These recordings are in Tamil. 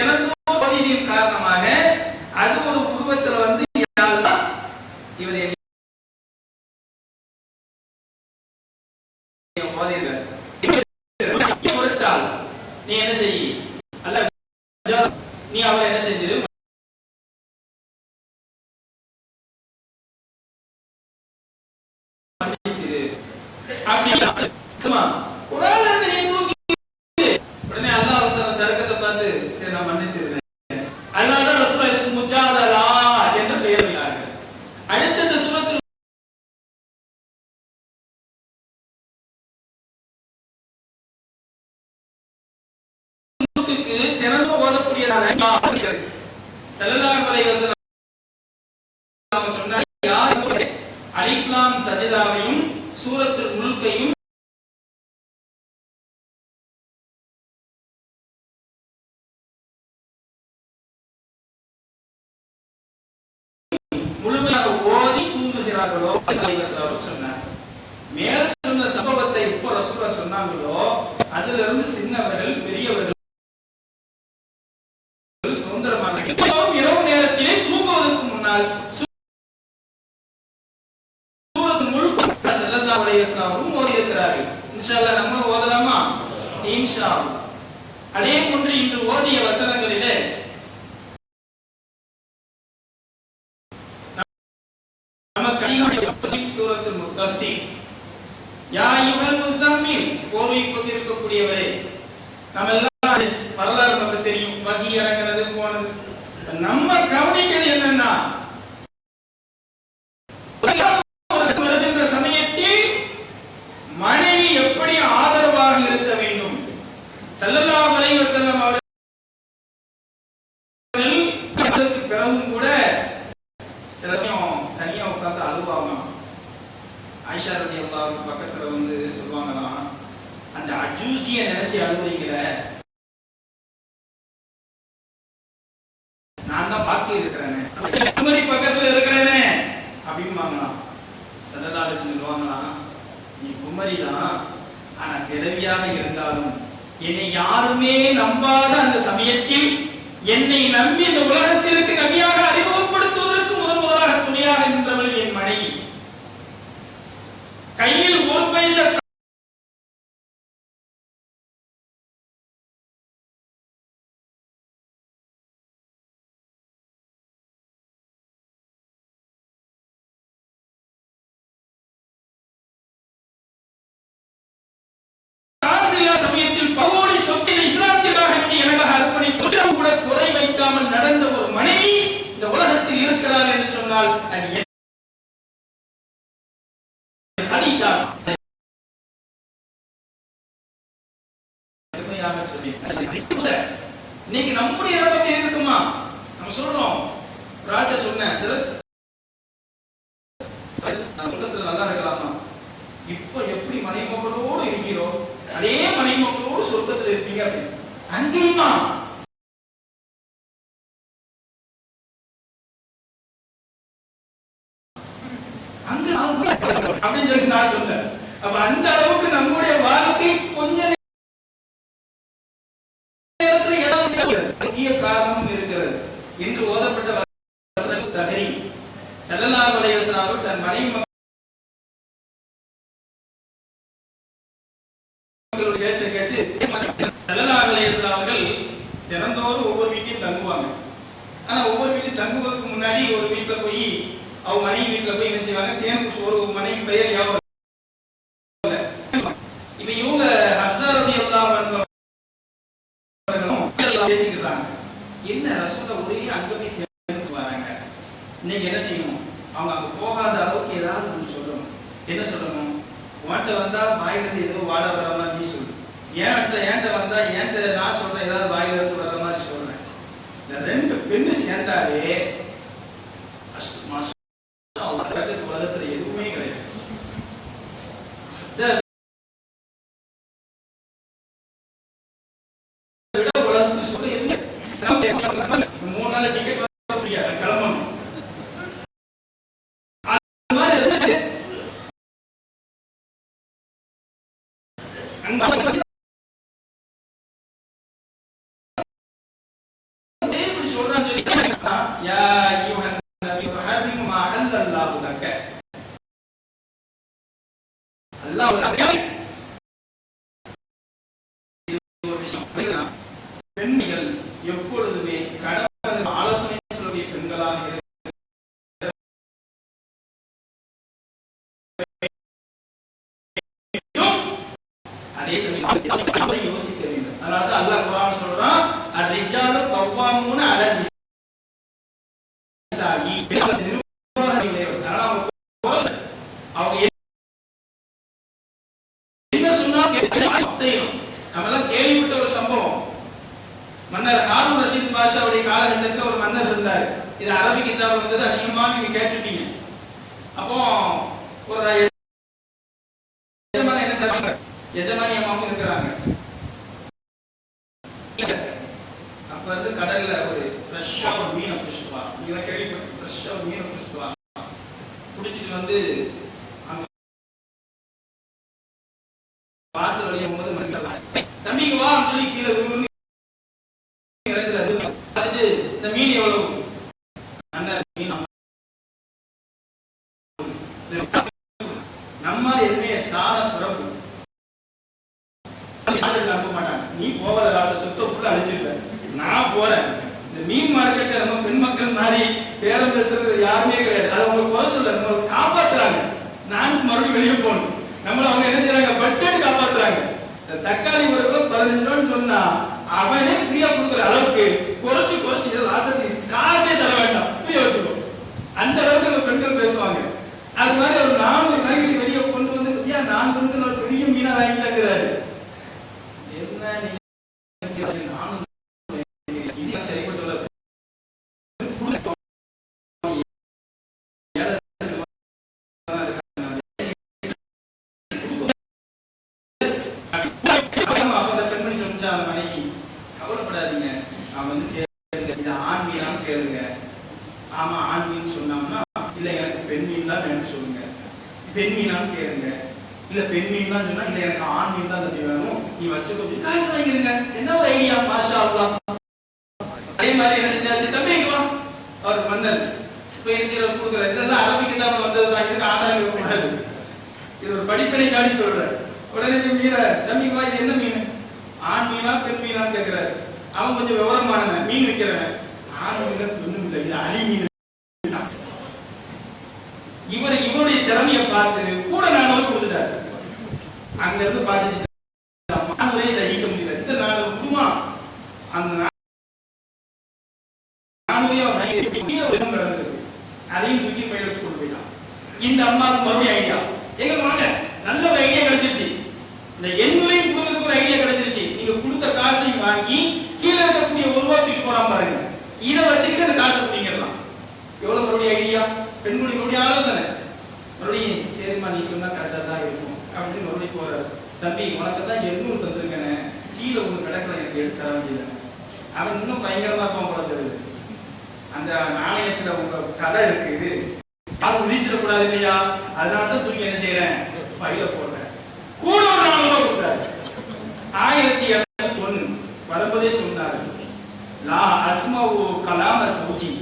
தினமும் ஓதியதின் காரணமாக அது ஒரு உருவத்தில் வந்து இவர் ஓதியிருக்கார். நீ என்ன செய்ய அல்ல, நீ அவளை என்ன செஞ்சிரு, உடனே அல்லாஹ் தர்க்கத்தை பார்த்து சரி நான் மன்னிச்சிருந்தேன். அதனாலதான் ரசூலுல்லாஹ் இதுக்கு முஜாதலா என்று பெயர் வைத்தார்கள். அடுத்த இந்த சூரத்தில் தினமும் ஓதக்கூடியதான ஸல்லல்லாஹு அலைஹி வஸல்லம் சொன்னார், யார் அலிஃப் லாம் சஜதாவையும் சூரத்துல் முல்கையும் முழுமையாக ஓதி தூங்குகிறார்களோ சொன்னார். மேல் சொன்ன சம்பவத்தை இப்போ ரசூலுல்லாஹ் சொன்னாங்களோ அதுல இருந்து சின்னவர்கள் பெரியவர்கள் சுதந்திரமாக இரவு நேரத்திலே தூங்குவதற்கு முன்னால் சூரத்துல் முல்க் ஸல்லல்லாஹு அலைஹி வஸல்லம் ஓதி இருக்கிறார்கள். இன்ஷா அல்லாஹ் நம்ம ஓதலாமா? இன்ஷா அல்லாஹ். அதே போன்று இன்று ஓதிய வசனங்களிலே சூரத்துல் முத்தஸிர், யா அய்யுஹல் முஸம்மில், போர்வை கொண்டிருக்கக்கூடியவரே. நம்ம எல்லாம் வரலாறு நமக்கு தெரியும், வகி இறங்குறது போனது. நம்ம கவனிக்கிறது என்னன்னா வருகின்ற சமயத்தில் மனைவி எப்படி ஆதரவாக இருக்க வேண்டும். ஸல்லல்லாஹு அலைஹி வஸல்லம் அவர்கள் பிறகும் கூட சில சமயம் தனியா உட்கார்ந்து அழுவாங்க. ஆயிஷா ரலியல்லாஹு அன்ஹா பக்கத்துல வந்து சொல்லுவாங்களாம், அந்த அஜூசிய நினைச்சு அழுவுறீங்கள, நான் தான் பாக்கி இருக்கிறேனே, பக்கத்துல இருக்கிறேனே அப்படின்பாங்களாம். ஸல்லல்லாஹு அலைஹி வஸல்லம் சொல்லுவாங்களாம், நீ குமரிதான், ஆனா கிழவியாக இருந்தாலும் என்னை யாருமே நம்பாத அந்த சமயத்தில் என்னை நம்பி இந்த உலகத்திற்கு நபியாக அறிமுகப்படுத்துவதற்கு முதலாக துணையாக நின்றவள் என் மனைவி. கையில் ஒரு பைசா சமயத்தில் பகோடி சொத்தை இஸ்லாத்திற்காக எனக்காக அர்ப்பணித்து கூட குறை வைக்காமல் நடந்த ஒரு மனைவி இந்த உலகத்தில் இருக்கிறார் என்று சொன்னால் அது ஹதீஜா. இன்னைக்கு நம்முடைய இடத்துல இருக்குமா? நம்ம சொல்றோம், ராஜா சொன்னேன் சொல்லத்துல நல்லா இருக்கலாமா? இப்ப எப்படி மனைமகளோடு இருக்கிறோம் அதே மனைமகளோடு சொர்க்கத்தில் இருப்பீங்க அப்படின்னு. அங்கேயுமா அங்க அப்படின்னு சொல்லி நான் சொன்னேன். அப்ப அந்த அளவுக்கு நம்முடைய வாழ்க்கை கொஞ்ச நேரத்தில் ஏதாவது முக்கிய காரணமும் இருக்கிறது என்று ஓதப்பட்ட வசனம் தகரி. ஸல்லல்லாஹு அலைஹி வஸல்லம் தன் மனைவி பேச்ச கேட்டு ஸல்லல்லாஹு அலைஹி வஸல்லம் அவர்கள் தினந்தோறும் ஒவ்வொரு வீட்டையும் தங்குவாங்க. ஆனா ஒவ்வொரு வீட்டையும் தங்குவதற்கு முன்னாடி ஒரு வீட்டுல போய் அவங்க மனைவி வீட்டுல போய் என்ன செய்வாங்க, தேன் ஒரு மனைவி பெயர் யாவும். இப்ப இவங்க ஹப்ஸா ரலியல்லாஹு அன்ஹா பேசிக்கிறாங்க, என்ன ரசூலுல்லாஹ் ஒரே அங்க போய் தேன் வராங்க, இன்னைக்கு என்ன செய்யணும், அவங்க அங்க போகாத அளவுக்கு ஏதாவது ஒன்று சொல்லணும். என்ன சொல்லணும், உன்கிட்ட வந்தா வாயிலிருந்து ஏதோ வாட வர மாதிரி நீ சொல்லு, ஏன்ட்ட வந்தா ஏன்ட்ட நான் சொல்றேன் ஏதாவது வாயிலிருந்து வர மாதிரி சொல்றேன். இந்த ரெண்டு பெண்ணு சேர்ந்தாலே உலகத்துல எதுவுமே கிடையாது. உலகத்துல 3 நாள் டிக்கெட் கிளம்பணும். அந்த யா அய்யுஹன் நபி துஹர்ரிமு மா அஹல்லல்லாஹு லக. அல்லாஹ் பெண்கள் எப்பொழுதுமே கணவன் ஆலோசனை சொல்லக்கூடிய பெண்களாக அதே சமயம் யோசிக்க வேண்டும். அதனால அல்லாஹ் குர்ஆன் சொல்றான், அர்ரிஜாலு கவ்வாமூன அலா நிசாஇ. அவங்க என்ன சொன்னா செய்யணும். நம்மெல்லாம் கேள்விப்பட்ட ஒரு சம்பவம், மன்னர் ஹாரூன் ரஷீத் பாஷாவுடைய காலகட்டத்தில் ஒரு மன்னர் இருந்தார். இது அரபி கிதாப் வந்தது, அதிகமாக நீங்க கேட்டுட்டீங்க. அப்போ ஒரு எஜமானி என்ன செய்றாங்க, எஜமானி அம்மாவும் இருக்கிறாங்க. அப்ப வந்து கடல்ல ஒரு ஃப்ரெஷ்ஷா ஒரு மீனை பிடிச்சிட்டு வா, நீங்க கேள்விப்பட்ட ஃப்ரெஷ்ஷா ஒரு மீனை பிடிச்சிட்டு வா, பிடிச்சிட்டு வந்து அங்க வாசல் வழியா போகும்போது தம்பிக்கு வா சொல்லி கீழே இந்த மீன் எவ்வளவு, நம்ம எதுவுமே தான பிறப்பு நம்ப மாட்டாங்க. நீ போகாத ராச சொத்துக்குள்ள அழிச்சிருக்க, நான் போறேன். இந்த மீன் மார்க்கெட்டை நம்ம பெண் மக்கள் மாதிரி பேரம் பேசுறது யாருமே கிடையாது. அது உங்களுக்கு குறை சொல்ல, நம்ம காப்பாத்துறாங்க. நான் மறுபடியும் வெளியே போகணும், நம்மள அவங்க என்ன செய்யறாங்க, பட்ஜெட் காப்பாத்துறாங்க. தக்காளி ஒரு கிலோ 15 ரூபான்னு சொன்னா அவனே ஃப்ரீயா கொடுக்குற அளவுக்கு குறைச்சு குறைச்சு ராசத்துக்கு காசே தர வேண்டாம், ஃப்ரீயா வச்சுக்கோ, அந்த அளவுக்கு நம்ம பெண்கள் பேசுவாங்க. அது மாதிரி ஒரு 4 காய்கறி வெளியே கொண்டு வந்து ஏன் 4 வந்து ஒரு பெரிய மீனா வாங்கிட்டாங்கிறாரு. என்ன நானும் சரிப்பட்டு கவலைப்படாதீங்க, அவன் வந்து கேளுங்க, இது ஆண் மீனான்னு கேளுங்க. ஆமா ஆண் மீன் சொன்னாங்கன்னா இல்ல எனக்கு பெண் மீன் தான் வேணும்னு சொல்லுங்க. பெண் மீனான்னு கேளுங்க, இல்ல பெண் மீன் தான் சொன்னா இல்ல எனக்கு ஆண் மீன் தான் தம்பி வேணும், நீ வச்சு கொஞ்சம் காசு வாங்கிருங்க. என்ன ஒரு ஐடியா, மாஷா அல்லாஹ். அதே மாதிரி என்ன செஞ்சாச்சு, தம்பி வா, அவர் மன்னர் இப்ப என்ன செய்யற கொடுக்குற இதெல்லாம் அரபி கிதாபுல வந்ததுதான், இதுக்கு ஆதாரம் இருக்கக்கூடாது, இது ஒரு படிப்பினை காட்டி சொல்றேன். உடனே மீற தம்பி வா, இது என்ன மீன், ஆண் மீனா பெண் மீனான்னு கேட்கிறாரு. அவன் கொஞ்சம் விவரமான மீன் விற்கிறவன், ஆண் மீன் பெண்ணும் இல்லை, இது அலி மீன். இவருடைய திறமையை பார்த்து கூட 400 கொடுத்துட்டாரு. அங்க இருந்து பார்த்து சகிக்க முடியல, இந்த 400 குடுமா, அந்த 400 அதையும் தூக்கி பையில வச்சு கொண்டு போயிட்டான். இந்த அம்மாவுக்கு மறுபடியும் ஐடியா, எங்க வாங்க, நல்ல ஒரு ஐடியா கிடைச்சிருச்சு. இந்த 800 கொடுக்கறதுக்கு ஒரு ஐடியா கிடைச்சிருச்சு. நீங்க கொடுத்த காசையும் வாங்கி கீழே இருக்கக்கூடிய 1 ரூபாய் தூக்கி போறான் பாருங்க, இதை வச்சுக்கிட்டு அந்த காசை பிடிக்கலாம். எவ்வளவு மறுபடியும் ஐடியா, பெண்களுடைய ஆலோசனை. மறுபடியும் சரிம்மா நீ சொன்னா கரெக்டா தான் இருக்கும் அப்படின்னு மறுபடியும் போறாரு. தம்பி உனக்கு தான் 800 தந்துருக்கேன்னு, கீழே ஒண்ணு கிடக்கல, எனக்கு எடுத்து தர வேண்டியது. அவன் இன்னும் பயங்கரமா இருப்பான் போல தெரியுது. அந்த நாணயத்துல உங்க கதை இருக்கு, அது முடிச்சிடக்கூடாது இல்லையா, அதனாலதான் தூக்கி என்ன செய்யறேன், பையில போடுறேன். கூட ஒரு 400 ரூபாய் கொடுத்தாரு. 1201 வரும்போதே சொன்னாரு, லா அஸ்மவு கலாம சௌஜி,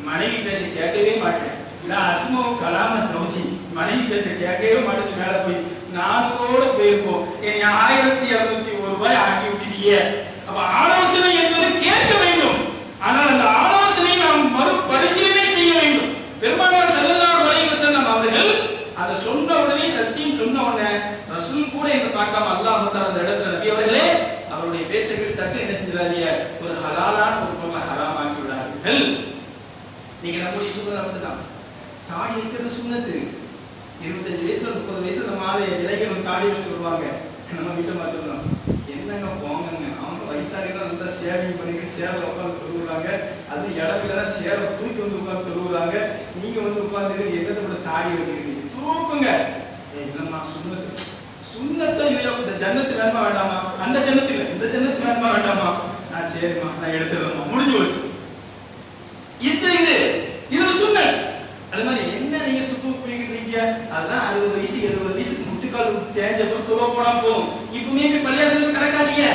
மனைவி பேச்ச கேட்கவே மாட்டேன். லா அஸ்மவு கலாம சௌஜி, மனைவி பேச்ச கேட்கவே மாட்டேன். மேல போய் 400 போயிருப்போம், என்னை 1201 ரூபாய் ஆக்கி விட்டுட்டீங்க. அப்ப ஆலோசனை என்பது கேட்க வேண்டும், ஆனால் அந்த ஆலோசனை நாம் மறுபரிசீலனை செய்ய வேண்டும். பெருமானார் ஸல்லல்லாஹு அலைஹி வஸல்லம் அவர்கள் அதை சொன்ன உடனே, சத்தியம் சொன்ன உடனே ரசூல் கூட என்று பார்க்காம அல்லாஹ் தஆலா அந்த இடத்துல நபி அவர்களே அவருடைய பேச்சை கேட்டு என்ன செஞ்சாங்க, ஒரு ஹலாலான ஒரு பொருளை ஹராமாக்கி விடார்கள். நீங்க நம்முடைய சூழ்நிலை அப்படிதான். தாடி இருக்கிறது சுன்னத்து. 25 வயசுல 30 வயசுல நம்ம ஆளு இளைஞர்கள் தாடி வச்சுட்டு வருவாங்க. நம்ம வீட்டை சொல்லணும், என்னங்க போங்க, அவங்க வயசாகினா நல்லா ஷேவிங் பண்ணிட்டு சேரில் உட்காந்து தொழுவுறாங்க. அதுவும் இடம் இல்லைன்னா சேரை தூக்கி வந்து உட்காந்து தொழுவுறாங்க. நீங்க வந்து உட்காந்து என்னத்தை கூட தாடி வச்சுக்கிட்டீங்க, தூக்குங்க. இல்லம்மா சுன்னத்து, சுன்னத்தை இல்லையோ, இந்த ஜன்னத்து வேணுமா வேண்டாமா, அந்த ஜன்னத்து இல்லை இந்த ஜன்னத்து வேணுமா வேண்டாமா, நான் சரிம்மா நான் எடுத்துடுறேம்மா, முடிஞ்சு போச்சு. இது சுன்னத். அது மாதிரி என்ன நீங்க சுத்து போய்கிட்டு இருக்கீங்க, அதெல்லாம் 60 வயசு 70 வயசுக்கு முட்டுக்கால் தேஞ்சப்போ துவ போனா போதும். இப்பவுமே போய் பள்ளியாசலுக்கு கிடக்காதீங்க.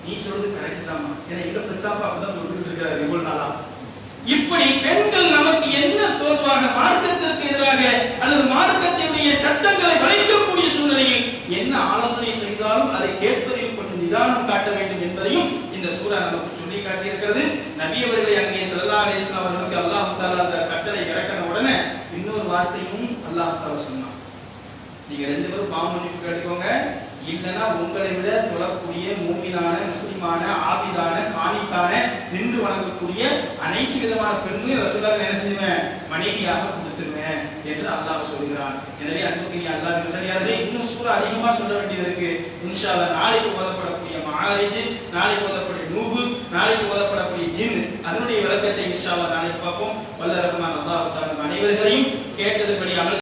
நீ சொல்றது கரெக்ட் தான்மா, ஏன்னா எங்க பிரதாப்பா அப்படிதான் சொல்லிட்டு இருக்காரு இவ்வளவு நாளா. இப்படி பெண்கள் நமக்கு என்ன தோல்வாக மார்க்கத்திற்கு எதிராக அல்லது மார்க்கத்தினுடைய சட்டங்களை வளைக்கக்கூடிய சூழ்நிலையில் என்ன ஆலோசனை செய்தாலும் அதை கேட்பதில் கொஞ்சம் நிதானம் காட்ட வேண்டும் என்பதையும் இந்த சூரா நமக்கு சொல்லி காட்டியிருக்கிறது. நபி அவர்களை அங்கே ஸல்லல்லாஹு அலைஹி வஸல்லம் அவர்களுக்கு அல்லாஹ் தஆலா அந்த கட்டளை இறக்கின உடனே இன்னொரு வார்த்தையும் அல்லாஹ் தஆலா சொன்னான். நீங்க ரெண்டு பேரும் பாவ மன்னிப்பு கேட்டுக்கோங்க, இல்லைன்னா உங்களை விட தொழக்கூடிய மூமினான முஸ்லிமான ஆபிதான காணித்தான நின்று வணங்கக்கூடிய அனைத்து விதமான பெண்களையும் ரசூலுல்லாஹ் என்ன செய்வேன், மனைவியாக கொடுத்துருவேன் என்று அல்லாஹ் சொல்கிறான். எனவே அன்புக்குரிய அல்லாஹ் நல்லடியார்களே, இன்னும் சூரா அதிகமா சொல்ல வேண்டியது இருக்கு. இன்ஷா அல்லாஹ் நாளைக்கு ஓதப்படக்கூடிய மஆரிஜ், நாளைக்கு ஓதப்படக்கூடிய நூஹ், நாளைக்கு ஓதப்படக்கூடிய ஜின், அதனுடைய விளக்கத்தை இன்ஷா அல்லாஹ் நாளைக்கு பார்ப்போம். வல்ல ரஹ்மான் அல்லாஹ் தஆலா அனைவர்களையும் கேட்டதுபடி அமல்